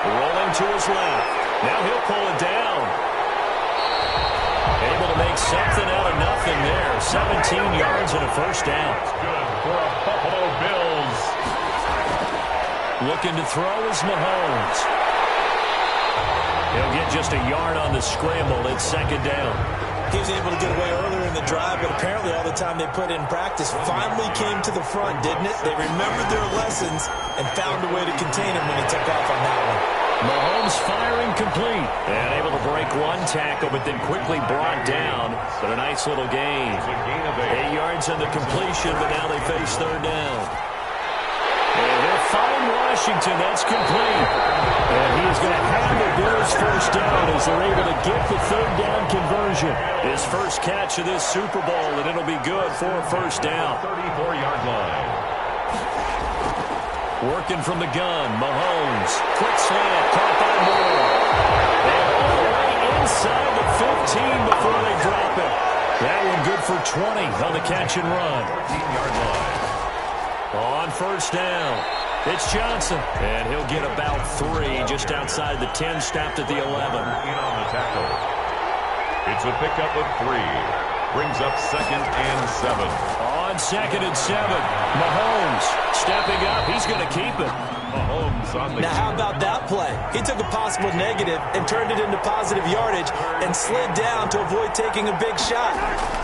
rolling to his left. Now he'll pull it down. Able to make something out of nothing there. 17 yards and a first down. Good for a Buffalo Bills. Looking to throw is Mahomes. He'll get just a yard on the scramble. It's second down. He was able to get away earlier in the drive, but apparently all the time they put in practice finally came to the front, didn't it? They remembered their lessons and found a way to contain him when he took off on that one. Mahomes firing complete. And able to break one tackle, but then quickly brought down. But a nice little gain. 8 yards on the completion, but now they face third down. And he'll find Washington. That's complete. And he is going to have the Bills first down as they're able to get the third down conversion. His first catch of this Super Bowl, and it'll be good for a first down. 34-yard line. Working from the gun, Mahomes. Quick slant, caught by Moore. And all the way inside the 15 before they drop it. That one good for 20 on the catch and run. 14-yard line. On first down, it's Johnson. And he'll get about 3 just outside the 10, stopped at the 11. In on the tackle. It's a pickup of 3. Brings up 2nd and 7. On 2nd and 7, Mahomes stepping up. He's going to keep it. Mahomes on the... Now, how about that play? He took a possible negative and turned it into positive yardage and slid down to avoid taking a big shot.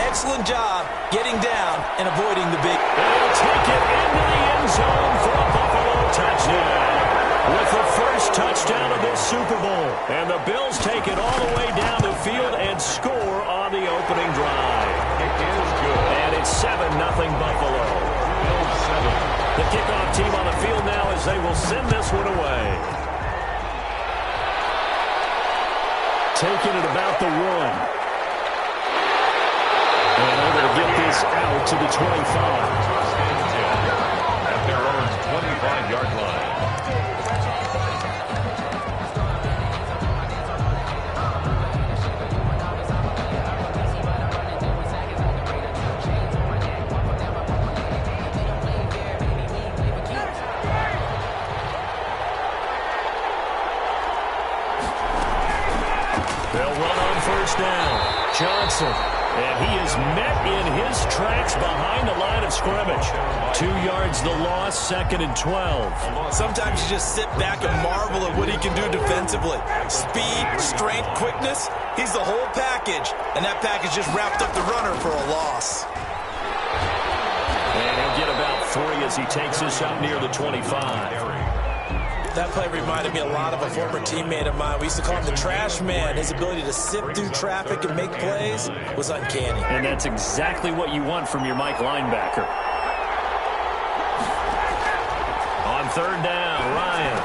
Excellent job getting down and avoiding the big... They'll take it into the end zone for a Buffalo touchdown. With the first touchdown of this Super Bowl. And the Bills take it all the way down the field and score on the opening drive. It is good. And it's 7-0 Buffalo. Bills 7. The kickoff team on the field now as they will send this one away. Taking it about the 1. And able to get this out to the 25. At their own 25-yard line. They'll run on first down. Johnson. And he is met in his tracks behind the line of scrimmage. 2 yards the loss, 2nd and 12. Sometimes you just sit back and marvel at what he can do defensively. Speed, strength, quickness. He's the whole package. And that package just wrapped up the runner for a loss. And he'll get about 3 as he takes this up near the 25. That play reminded me a lot of a former teammate of mine. We used to call him the trash man. His ability to sift through traffic and make plays was uncanny. And that's exactly what you want from your Mike linebacker. On third down, Ryan.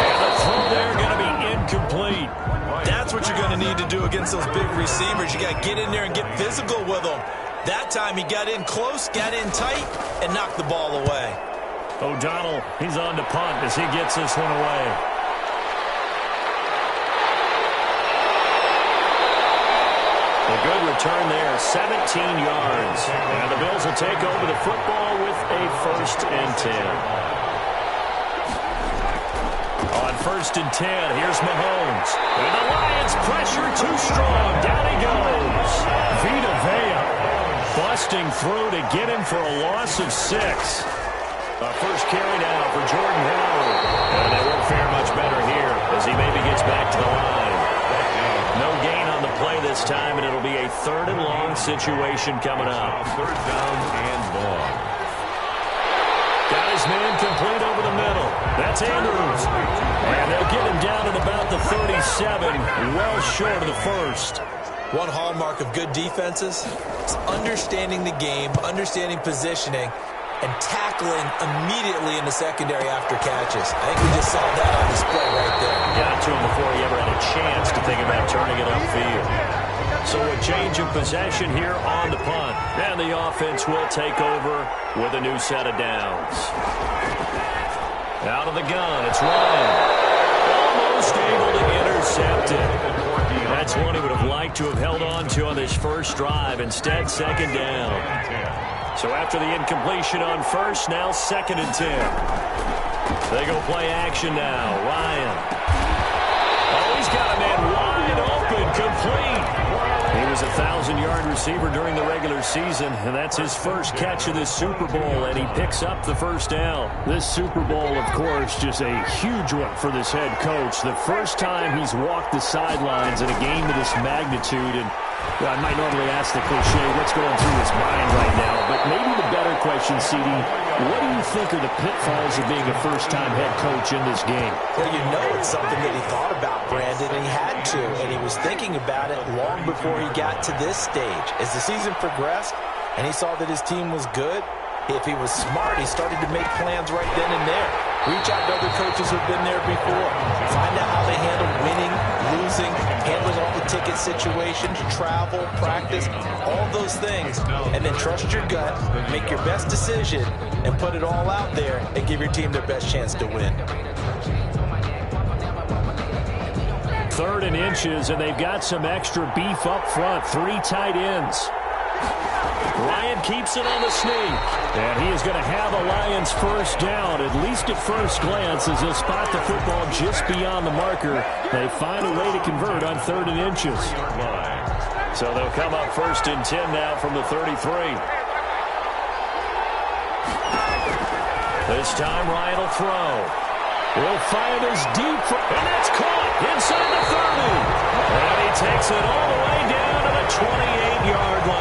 And the throw there going to be incomplete. That's what you're going to need to do against those big receivers. You got to get in there and get physical with them. That time he got in close, got in tight, and knocked the ball away. O'Donnell, he's on to punt as he gets this one away. A good return there, 17 yards. And the Bills will take over the football with a 1st and 10. On 1st and 10, here's Mahomes. And the Lions pressure too strong. Down he goes. Vita Vea busting through to get him for a loss of 6. First carry now for Jordan Howard. And it won't fare much better here as he maybe gets back to the line. No gain on the play this time, and it'll be a 3rd and long situation coming up. 3rd down and long. Got his man complete over the middle. That's Andrews. And they'll get him down at about the 37, well short of the 1st. One hallmark of good defenses is understanding the game, understanding positioning, and tackling immediately in the secondary after catches. I think we just saw that on display right there. Got to him before he ever had a chance to think about turning it upfield. So a change of possession here on the punt. And the offense will take over with a new set of downs. Out of the gun, it's Ryan. Almost able to intercept it. That's one he would have liked to have held on to on this first drive. Instead, 2nd down. So after the incompletion on 1st, now 2nd and 10. They go play action now. Ryan. Oh, he's got a man wide open, complete. He was a 1,000-yard receiver during the regular season, and that's his first catch of this Super Bowl, and he picks up the first down. This Super Bowl, of course, just a huge one for this head coach. The first time he's walked the sidelines in a game of this magnitude, and I might normally ask the cliche, what's going through his mind right now, but maybe the better question, CD, what do you think are the pitfalls of being a first-time head coach in this game? Well, you know it's something that he thought about, Brandon, and he had to, and he was thinking about it long before he got to this stage. As the season progressed and he saw that his team was good, if he was smart, he started to make plans right then and there. Reach out to other coaches who've been there before. Find out how they handle winning, losing, handling all the ticket situations, travel, practice, all those things. And then trust your gut, make your best decision, and put it all out there and give your team their best chance to win. 3rd and inches, and they've got some extra beef up front. 3 tight ends. Ryan keeps it on the sneak. And he is going to have a Lions first down, at least at first glance, as he'll spot the football just beyond the marker. They find a way to convert on 3rd and inches. So they'll come up 1st and 10 now from the 33. This time Ryan will throw. He'll fire this deep, and that's caught inside the 30. And he takes it all the way down to the 28-yard line.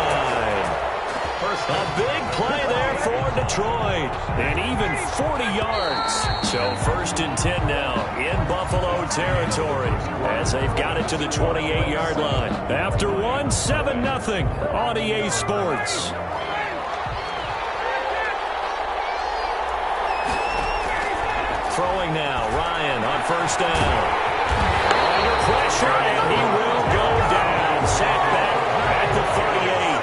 A big play there for Detroit, and even 40 yards. So 1st and 10 now in Buffalo territory as they've got it to the 28-yard line. After 7-0 on EA Sports. Throwing now, Ryan on 1st down. Under pressure, and he will go down. Sacked back at the 38.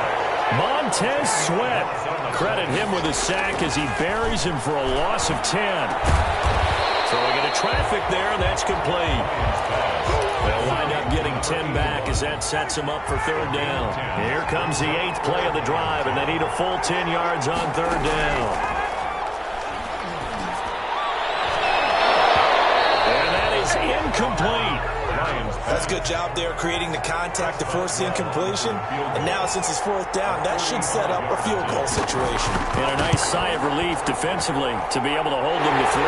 Montez Sweat, credit him with a sack as he buries him for a loss of 10. Throwing into traffic there, and that's complete. They'll wind up getting 10 back as that sets him up for 3rd down. Here comes the 8th play of the drive, and they need a full 10 yards on 3rd down. And that is incomplete. That's a good job there creating the contact to force the incompletion. And now since it's 4th down, that should set up a field goal situation. And a nice sigh of relief defensively to be able to hold them to 3.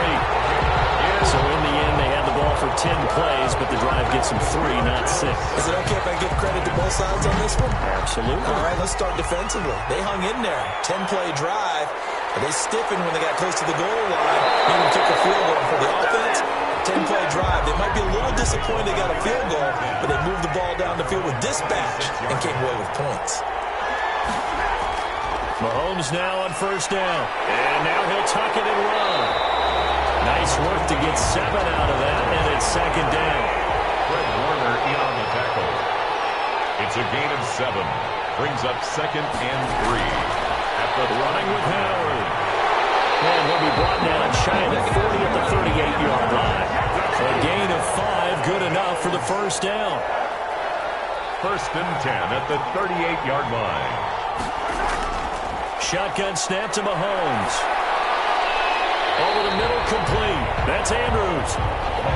So in the end, they had the ball for 10 plays, but the drive gets them 3, not 6. Is it okay if I give credit to both sides on this one? Absolutely. All right, let's start defensively. They hung in there. 10-play drive. But they stiffened when they got close to the goal line. Even took a field goal for the offense. 10-play drive. They might be a little disappointed they got a field goal, but they moved the ball down the field with dispatch and came away with points. Mahomes now on 1st down. And now he'll tuck it and run. Nice work to get 7 out of that, and it's 2nd down. Fred Warner in on the tackle. It's a gain of 7. Brings up 2nd and 3. At the running with Howard. And he'll be brought down shy of the 40 at the 38-yard line. A gain of 5, good enough for the first down. 1st and 10 at the 38-yard line. Shotgun snap to Mahomes. Over the middle, complete. That's Andrews.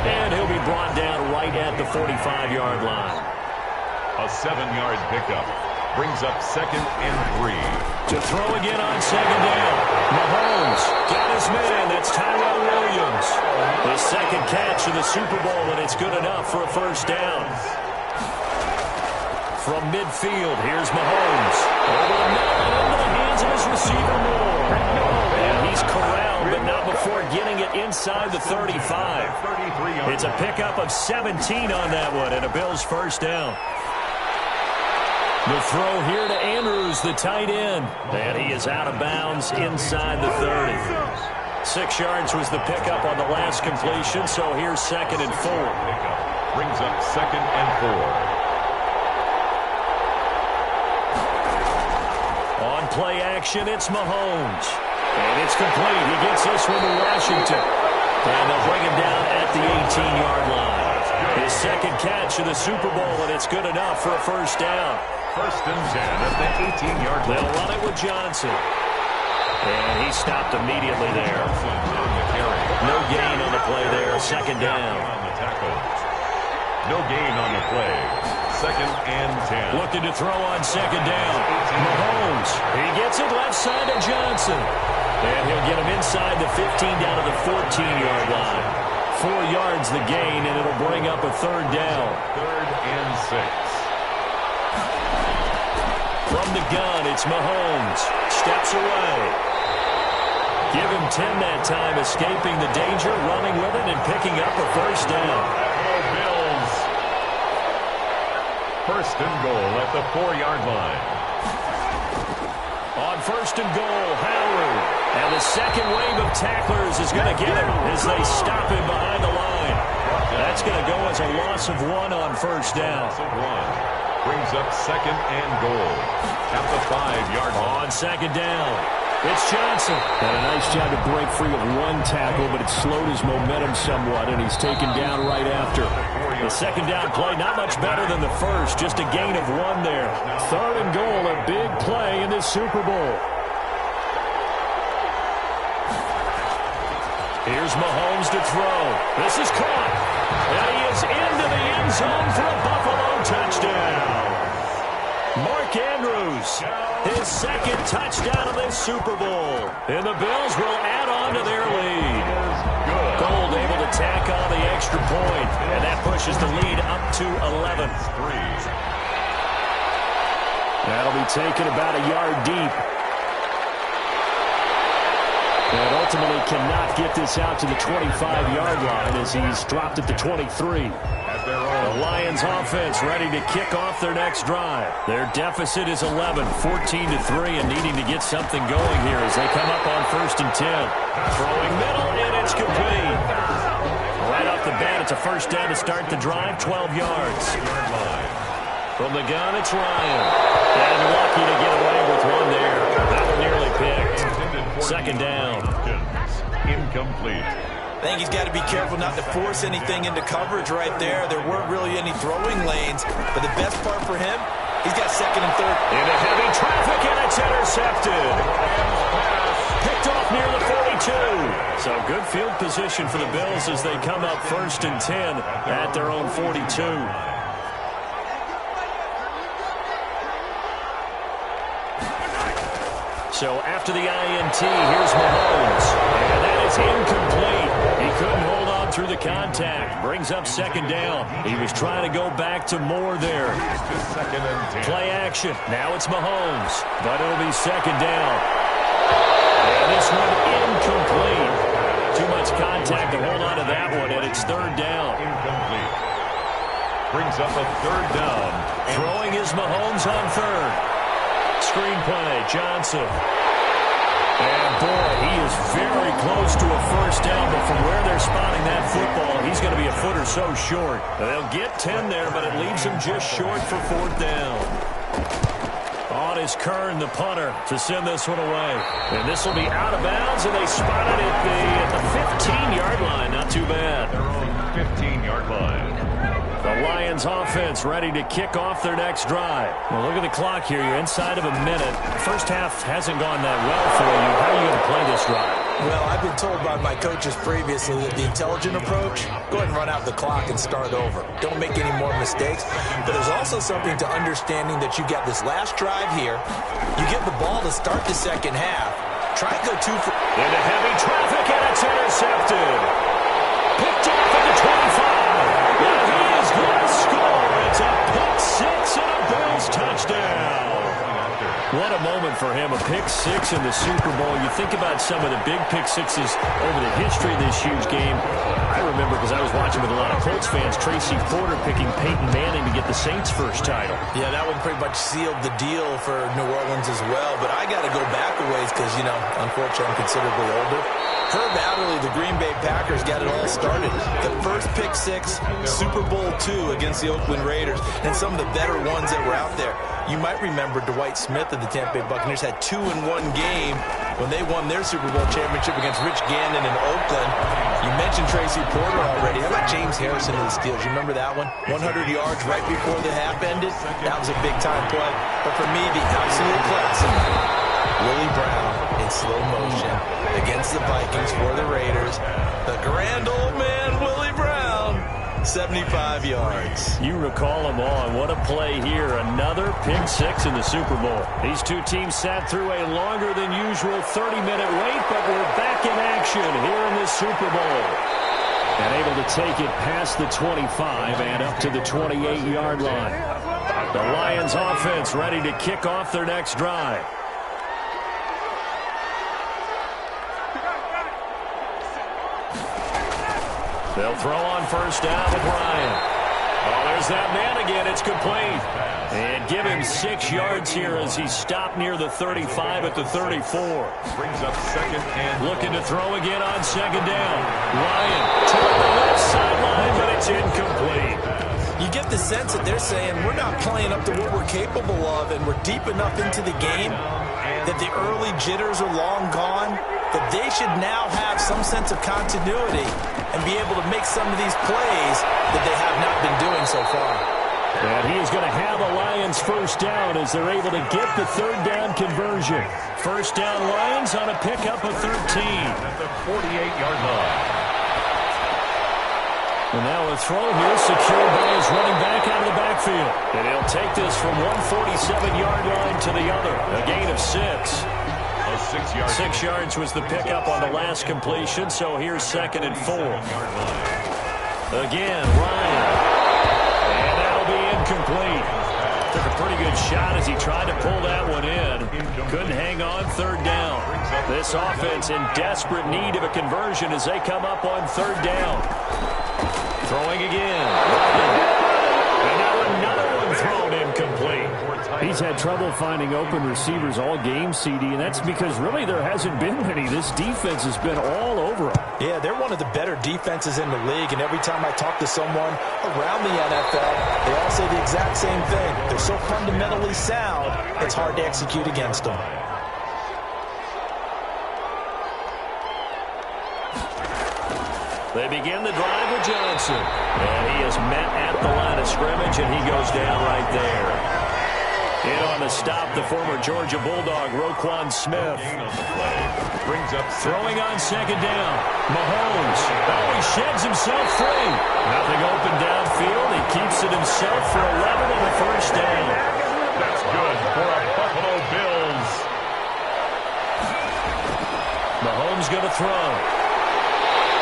And he'll be brought down right at the 45-yard line. A 7-yard pickup. Brings up 2nd and 3. To throw again on 2nd down. Mahomes got his man. That's Tyrell Williams. The 2nd catch of the Super Bowl, and it's good enough for a first down. From midfield, here's Mahomes. Over the middle and into the hands of his receiver, Moore. And he's corralled, but not before getting it inside the 35. It's a pickup of 17 on that one, and a Bills first down. The throw here to Andrews, the tight end. And he is out of bounds inside the 30. 6 yards was the pickup on the last completion, so here's 2nd and 4. Brings up 2nd and 4. On play action, it's Mahomes. And it's complete. He gets this one to Washington. And they'll bring him down at the 18-yard line. His 2nd catch of the Super Bowl, and it's good enough for a first down. 1st and 10 at the 18-yard line. They'll run it with Johnson. And he stopped immediately there. No gain on the play there. Second down. No gain on the play. Second and 10. Looking to throw on second down. Mahomes. He gets it left side to Johnson. And he'll get him inside the 15 down to the 14-yard line. 4 yards the gain, and it'll bring up a third down. Third and 6. From the gun, it's Mahomes. Steps away. Give him 10 that time, escaping the danger, running with it, and picking up a first down. Bills. First and goal at the 4-yard line. On first and goal, Howard. And the second wave of tacklers is going to get him as they stop him behind the line. That's going to go as a loss of 1 on first down. Loss of 1. Brings up second and goal at the 5-yard line. On second down, it's Johnson. And a nice job to break free of 1 tackle, but it slowed his momentum somewhat, and he's taken down right after. The second down play, not much better than the first, just a gain of 1 there. Third and goal, a big play in this Super Bowl. Here's Mahomes to throw. This is caught. And he is into the end zone for a Buffalo touchdown. Mark Andrews, his second touchdown of this Super Bowl. And the Bills will add on to their lead. Gold able to tack on the extra point, and that pushes the lead up to 11. That'll be taken about a yard deep. And ultimately cannot get this out to the 25-yard line as he's dropped at the 23. The Lions offense ready to kick off their next drive. Their deficit is 11, 14-3, and needing to get something going here as they come up on first and 10. Throwing middle, and it's complete. Right off the bat, it's a first down to start the drive, 12 yards. From the gun, it's Ryan. And lucky to get away with one there. That one nearly picked. Second down. Incomplete. I think he's got to be careful not to force anything into coverage right there. There weren't really any throwing lanes, but the best part for him, he's got second and third. Into heavy traffic, and it's intercepted. Picked off near the 42. So good field position for the Bills as they come up first and 10 at their own 42. So after the INT, here's Mahomes. And that is incomplete. He couldn't hold on through the contact. Brings up second down. He was trying to go back to Moore there. Play action. Now it's Mahomes. But it'll be second down. And this one incomplete. Too much contact to hold on to that one, and it's third down. Incomplete. Brings up a third down. Throwing is Mahomes on third. Screenplay, Johnson. And boy, he is very close to a first down, but from where they're spotting that football, he's going to be a foot or so short. They'll get 10 there, but it leaves him just short for fourth down. On is Kern, the punter, to send this one away. And this will be out of bounds, and they spotted it at the 15-yard line. Not too bad. Their own 15-yard line. The Lions offense ready to kick off their next drive. Well, look at the clock here. You're inside of a minute. First half hasn't gone that well for you. How are you going to play this drive? Well, I've been told by my coaches previously that the intelligent approach, go ahead and run out the clock and start over. Don't make any more mistakes. But there's also something to understanding that you got this last drive here. You get the ball to start the second half. Try and go 2 for... Into heavy traffic, and it's intercepted. Picked off at the 25. And he is going to score. It's a pick six and a Bills touchdown. What a moment for him, a pick six in the Super Bowl. You think about some of the big pick sixes over the history of this huge game. I remember, because I was watching with a lot of Colts fans, Tracy Porter picking Peyton Manning to get the Saints' first title. Yeah, that one pretty much sealed the deal for New Orleans as well. But I got to go back a ways because, you know, unfortunately I'm considerably older. Herb Adderley, the Green Bay Packers, got it all started. The first pick six, Super Bowl II against the Oakland Raiders, and some of the better ones that were out there. You might remember Dwight Smith of the Tampa Bay Buccaneers had 2-in-1 game when they won their Super Bowl championship against Rich Gannon in Oakland. You mentioned Tracy Porter already. How about James Harrison of the Steelers? You remember that one? 100 yards right before the half ended. That was a big-time play. But for me, the absolute classic, Willie Brown in slow motion against the Vikings for the Raiders. The grand old man, Willie Brown, 75 yards. You recall them all, and what a play here. Another pick six in the Super Bowl. These two teams sat through a longer than usual 30-minute wait, but we're back in action here in this Super Bowl. And able to take it past the 25 and up to the 28-yard line. The Lions offense ready to kick off their next drive. They'll throw on first down with Ryan. Oh, there's that man again. It's complete. And give him 6 yards here as he stopped near the 35 at the 34. Brings up second and looking to throw again on second down. Ryan toward the left sideline, but it's incomplete. You get the sense that they're saying we're not playing up to what we're capable of, and we're deep enough into the game that the early jitters are long gone, that they should now have some sense of continuity and be able to make some of these plays that they have not been doing so far. And he is going to have a Lions first down as they're able to get the third down conversion. First down Lions on a pickup of 13. At the 48-yard line. And now a throw here secured by his running back out of the backfield. And he'll take this from one 47-yard line to the other. A gain of 6. 6 yards was the pickup on the last completion, so here's second and 4. Again, Ryan. And that'll be incomplete. Took a pretty good shot as he tried to pull that one in. Couldn't hang on third down. This offense in desperate need of a conversion as they come up on third down. Throwing again. And now another one thrown incomplete. He's had trouble finding open receivers all game, CD, and that's because really there hasn't been many. This defense has been all over him. Yeah, they're one of the better defenses in the league, and every time I talk to someone around the NFL, they all say the exact same thing. They're so fundamentally sound, it's hard to execute against them. They begin the drive with Johnson. And he is met at the line of scrimmage, and he goes down right there. In on the stop, the former Georgia Bulldog, Roquan Smith. Brings up throwing on second down. Mahomes. Oh, he sheds himself free. Nothing open downfield. He keeps it himself for 11 on the first down. That's good for a Buffalo Bills. Mahomes going to throw.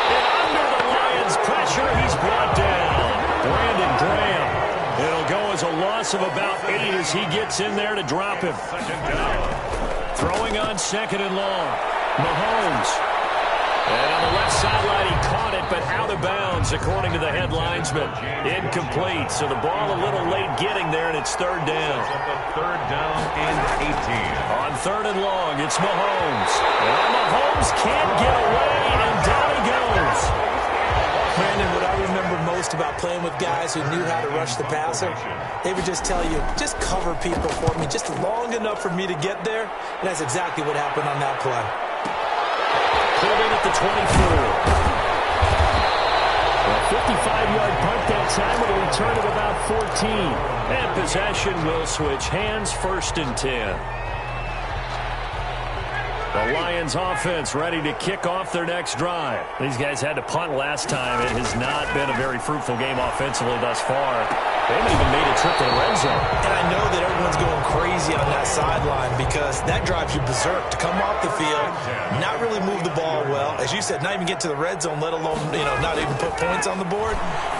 And under the Lions' pressure, he's brought down. Brandon Graham. It'll go as a loss of about 8 as he gets in there to drop him. Throwing on second and long. Mahomes. And on the left sideline, he caught it, but out of bounds, according to the head linesman. Incomplete, so the ball a little late getting there, and it's third down. Third down and 18. On third and long, it's Mahomes. And Mahomes can't get away, and down he goes. Brandon, what I remember most about playing with guys who knew how to rush the passer, they would just tell you, just cover people for me, just long enough for me to get there. And that's exactly what happened on that play. Pulled in at the 24. A 55-yard punt that time with a return of about 14. And possession will switch hands, first and 10. The Lions offense ready to kick off their next drive. These guys had to punt last time. It has not been a very fruitful game offensively thus far. They haven't even made a trip to the red zone. And I know that everyone's going crazy on that sideline because that drives you berserk to come off the field, not really move the ball well. As you said, not even get to the red zone, let alone, not even put points on the board.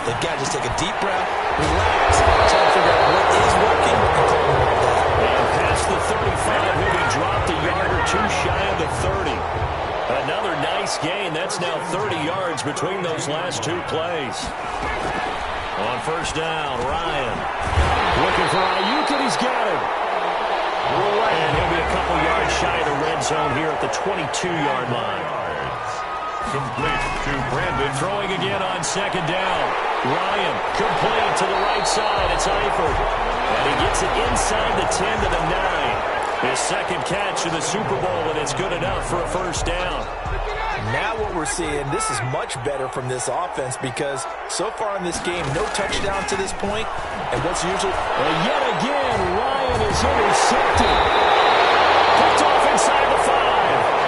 They've got to just take a deep breath, relax, try to figure out what is working, and call them like that. And past the 35, he'll be dropped a yard or two shy of the 30. Another nice gain. That's now 30 yards between those last two plays. On first down, Ryan. Looking for Ayuk, and he's got him. And he'll be a couple yards shy of the red zone here at the 22-yard line. Complete to Brandon. Throwing again on second down. Ryan, complete to the right side. It's Eifert. And he gets it inside the 10 to the 9. His second catch in the Super Bowl, and it's good enough for a first down. Now what we're seeing, this is much better from this offense because so far in this game, no touchdown to this point. And what's usually... And yet again, Ryan is intercepted. Picked off inside the 5.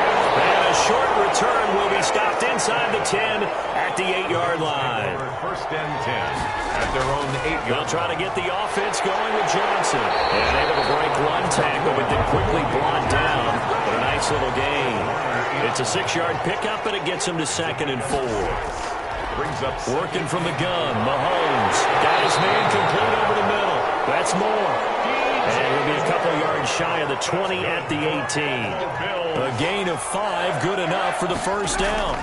return will be stopped inside the 10 at the 8-yard line. First and 10 at their own 8-yard line. They'll try to get the offense going with Johnson. And able to break one tackle, but then quickly brought down. But a nice little gain. It's a 6-yard pickup, and it gets him to 2nd and 4. Brings up working from the gun. Mahomes got his man complete over the middle. That's more. And it'll be a couple yards shy of the 20 at the 18. A gain of 5, good enough for the first down.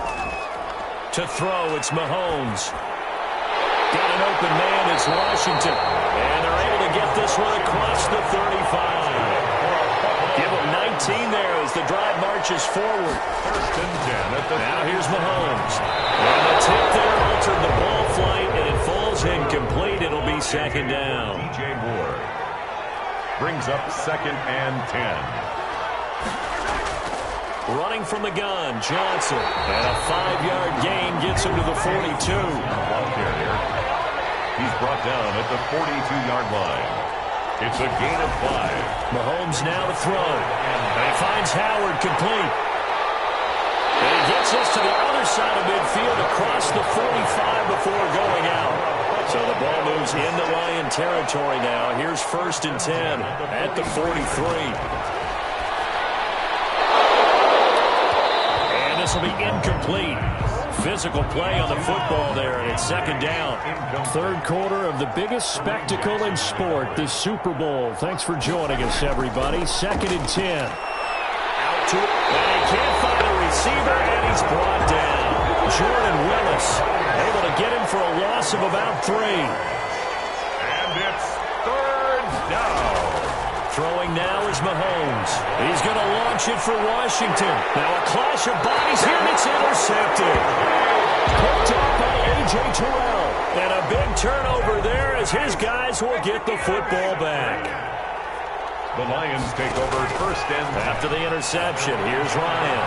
To throw, it's Mahomes. Got an open man, it's Washington. And they're able to get this one across the 35. Give him 19 there as the drive marches forward. First and 10 at the now here's Mahomes. And the tip there altered the ball flight, and it falls incomplete. It'll be 2nd down. DJ Moore brings up 2nd and 10. Running from the gun, Johnson. And a 5-yard gain gets him to the 42. Ball carrier. He's brought down at the 42-yard line. It's a gain of 5. Mahomes now to throw. And he finds Howard complete. And he gets this to the other side of midfield across the 45 before going out. So the ball moves into Lion territory now. Here's 1st and 10 at the 43. And this will be incomplete. Physical play on the football there, and it's 2nd down. 3rd quarter of the biggest spectacle in sport, the Super Bowl. Thanks for joining us, everybody. 2nd and 10. Out to it. And he can't find a receiver, and he's brought down. Jordan Willis able to get him for a loss of about 3. And it's 3rd down. Throwing now is Mahomes. He's going to launch it for Washington. Now a clash of bodies here, and it's intercepted. Picked up by A.J. Terrell. And a big turnover there as his guys will get the football back. The Lions take over 1st and 10. After the interception, here's Ryan.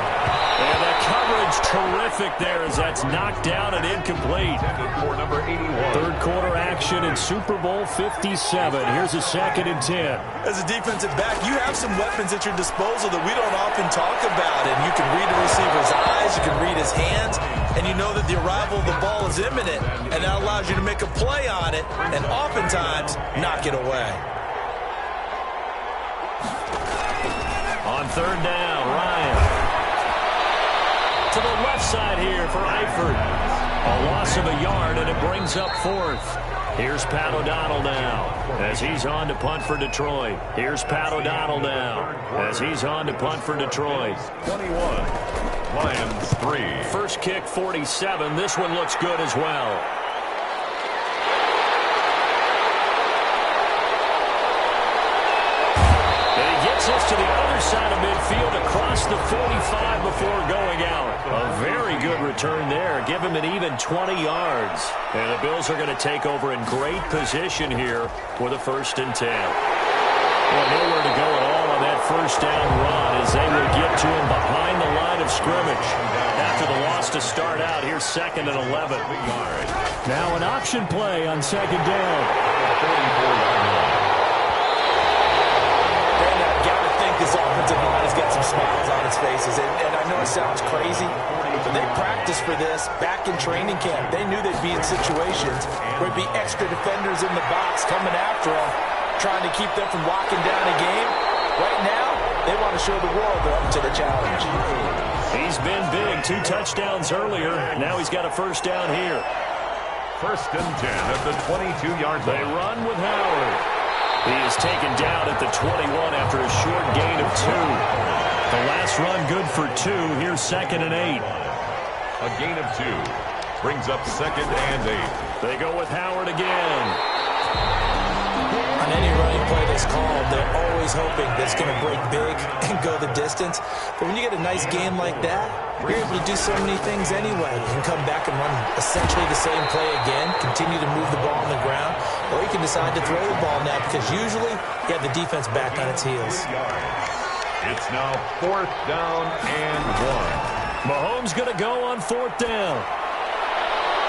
And the coverage terrific there as that's knocked down and incomplete. For number 81. 3rd quarter action in Super Bowl 57. Here's a 2nd and 10. As a defensive back, you have some weapons at your disposal that we don't often talk about. And you can read a receiver's eyes, you can read his hands, and you know that the arrival of the ball is imminent. And that allows you to make a play on it and oftentimes knock it away. On 3rd down, Ryan. To the left side here for Eifert. A loss of a yard, and it brings up 4th. Here's Pat O'Donnell now as he's on to punt for Detroit. Here's Pat O'Donnell now as he's on to punt for Detroit. 21. Lions 3. First kick, 47. This one looks good as well. This to the other side of midfield across the 45 before going out. A very good return there. Give him an even 20 yards. And the Bills are going to take over in great position here with a 1st and 10. Well, nowhere to go at all on that 1st down run as they will get to him behind the line of scrimmage. After the loss to start out, here's 2nd and 11. Now an option play on 2nd down. 34-yard line. This offensive line has got some smiles on its faces, and I know it sounds crazy, but they practiced for this back in training camp. They knew they'd be in situations where there'd be extra defenders in the box coming after them, trying to keep them from locking down a game. Right now, they want to show the world they're up to the challenge. He's been big. 2 touchdowns earlier. Now he's got a 1st down here. 1st and 10 at the 22-yard line. They run with Howard. He is taken down at the 21 after a short gain of 2. The last run good for 2. Here's 2nd and 8. A gain of 2 brings up 2nd and 8. They go with Howard again. On any running play that's called, they're always hoping that it's going to break big and go the distance. But when you get a nice game like that, you're able to do so many things anyway. You can come back and run essentially the same play again, continue to move the ball on the ground, or you can decide to throw the ball now because usually you have the defense back on its heels. It's now 4th down and 1. Mahomes going to go on 4th down.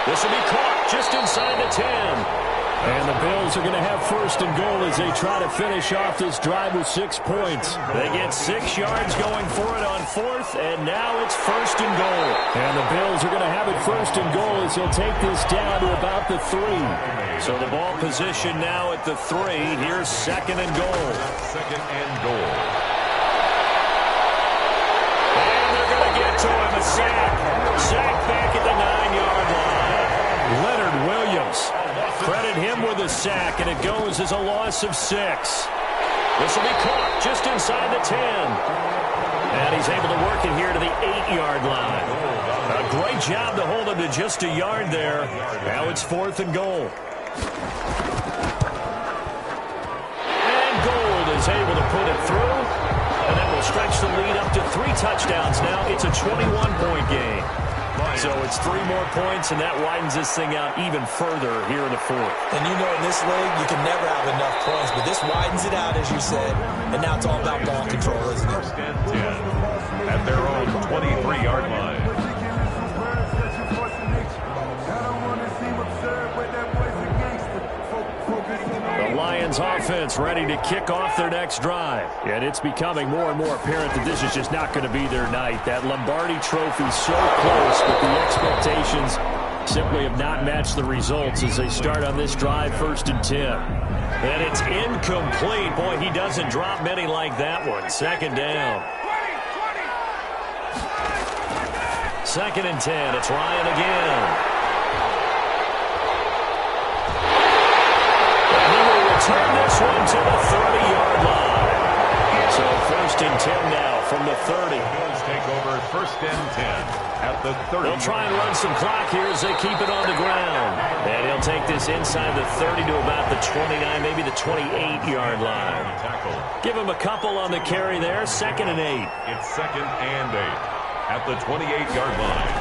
This will be caught just inside the 10. And the Bills are going to have first and goal as they try to finish off this drive with 6 points. They get 6 yards going for it on fourth, and now it's first and goal. And the Bills are going to have it first and goal as they'll take this down to about the 3. So the ball position now at the 3. Here's second and goal. Second and goal. And they're going to get to him, a sack. Sack back at the 9-yard line. Leonard Williams. Credit him with a sack, and it goes as a loss of 6. This will be caught just inside the 10. And he's able to work it here to the 8-yard line. A great job to hold him to just a yard there. Now it's fourth and goal. And Gold is able to put it through. And that will stretch the lead up to 3 touchdowns now. It's a 21-point game. So it's 3 more points, and that widens this thing out even further here in the fourth. And you know in this league, you can never have enough points, but this widens it out, as you said, and now it's all about ball control, isn't it? First and 10 at their own 23-yard line. The Lions offense ready to kick off their next drive. And it's becoming more and more apparent that this is just not going to be their night. That Lombardi trophy so close, but the expectations simply have not matched the results as they start on this drive, first and 10. And it's incomplete. Boy, he doesn't drop many like that one. Second down. Second and 10. It's Ryan again. Turn this one to the 30-yard line. So first and 10 now from the 30. Bills take over first and 10 at the 30. They'll try and run some clock here as they keep it on the ground. And he'll take this inside the 30 to about the 29, maybe the 28-yard line. Give him a couple on the carry there. Second and 8. It's second and 8 at the 28-yard line.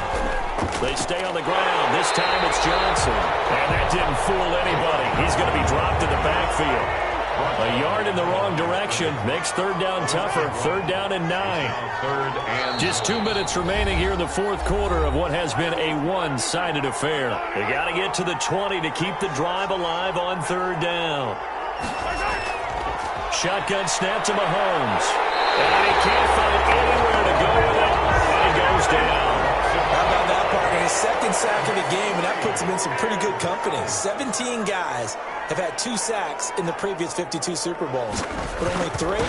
They stay on the ground. This time it's Johnson. And that didn't fool anybody. He's going to be dropped in the backfield. A yard in the wrong direction makes third down tougher. Third down and 9. Just 2 minutes remaining here in the fourth quarter of what has been a one-sided affair. They got to get to the 20 to keep the drive alive on third down. Shotgun snap to Mahomes. And he can't find anywhere to go with it. And he goes down. How about that, partner? His second sack of the game, and that puts him in some pretty good company. 17 guys have had 2 sacks in the previous 52 Super Bowls, but only 3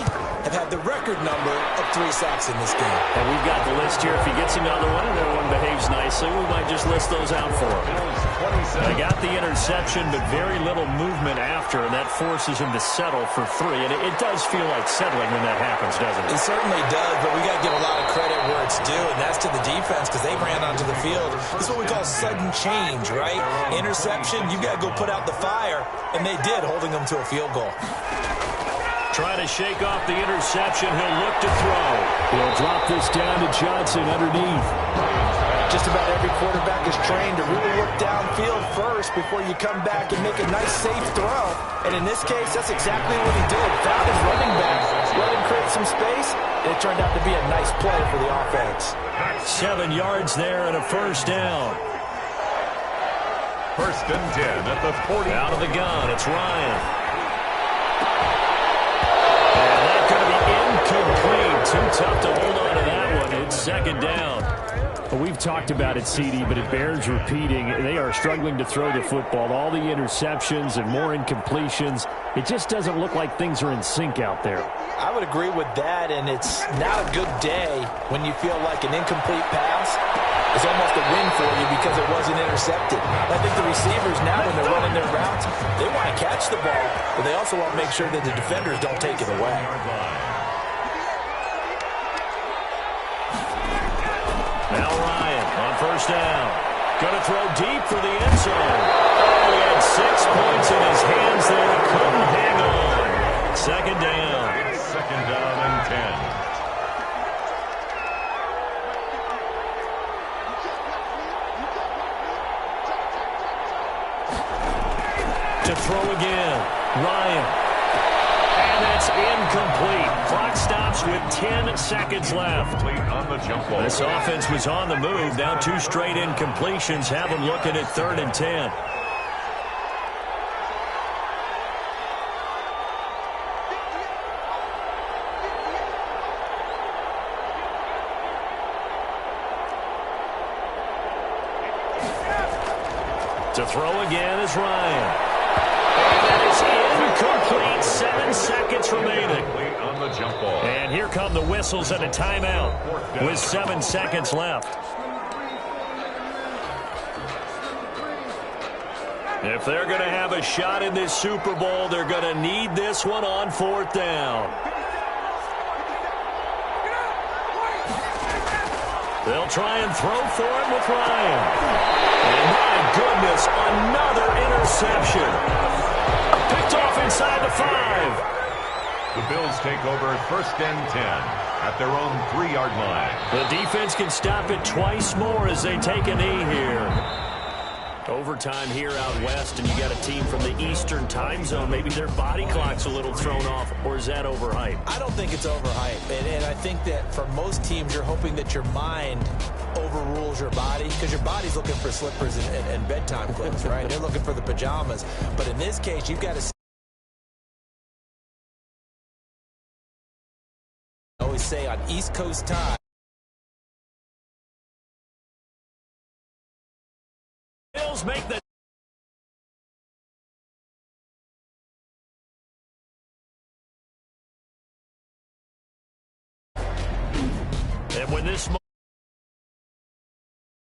have had the record number of 3 sacks in this game. And we've got the list here. If he gets another one and everyone behaves nicely, we might just list those out for him. They got the interception, but very little movement after, and that forces him to settle for 3. And it does feel like settling when that happens, doesn't it? It certainly does, but we got to give a lot of credit where it's due, and that's to the defense because they ran onto the field. This is what we call sudden change, right? Interception, you got to go put out the fire, and they did, holding them to a field goal. Trying to shake off the interception. He'll look to throw. He'll drop this down to Johnson underneath. Just about every quarterback is trained to really look downfield first before you come back and make a nice, safe throw. And in this case, that's exactly what he did. Found his running back, let him create some space, and it turned out to be a nice play for the offense. 7 yards there and a first down. First and 10 at the 40. Out of the gun, it's Ryan. And that's going to be incomplete. Too tough to hold on to that one. It's second down. Well, we've talked about it, CD, but it bears repeating. They are struggling to throw the football. All the interceptions and more incompletions. It just doesn't look like things are in sync out there. I would agree with that, and it's not a good day when you feel like an incomplete pass is almost a win for you because it wasn't intercepted. I think the receivers now, when they're running their routes, they want to catch the ball, but they also want to make sure that the defenders don't take it away. Now Ryan on first down. Going to throw deep for the end zone. Oh, he had 6 points in his hands there. Couldn't hang on. Second down. Second down and 10. To throw again. Ryan. And that's incomplete. Clock stops with 10 seconds left. On the jump ball. This offense was on the move. Now 2 straight incompletions have them looking at third and 10. To throw again is Ryan. And that is incomplete. 7 seconds remaining. On the jump ball. And here come the whistles and a timeout with 7 seconds left. If they're going to have a shot in this Super Bowl, they're going to need this one on 4th down. They'll try and throw for him with Ryan. And my goodness, another interception. Picked off inside the 5. The Bills take over 1st and 10 at their own 3-yard line. The defense can stop it twice more as they take a knee here. Overtime here out west, and you got a team from the Eastern time zone. Maybe their body clock's a little thrown off, or is that overhyped? I don't think it's overhyped, and I think that for most teams, you're hoping that your mind overrules your body, because your body's looking for slippers and bedtime clothes, right? They're looking for the pajamas. But in this case, you've got to always say on East Coast time, Bills make the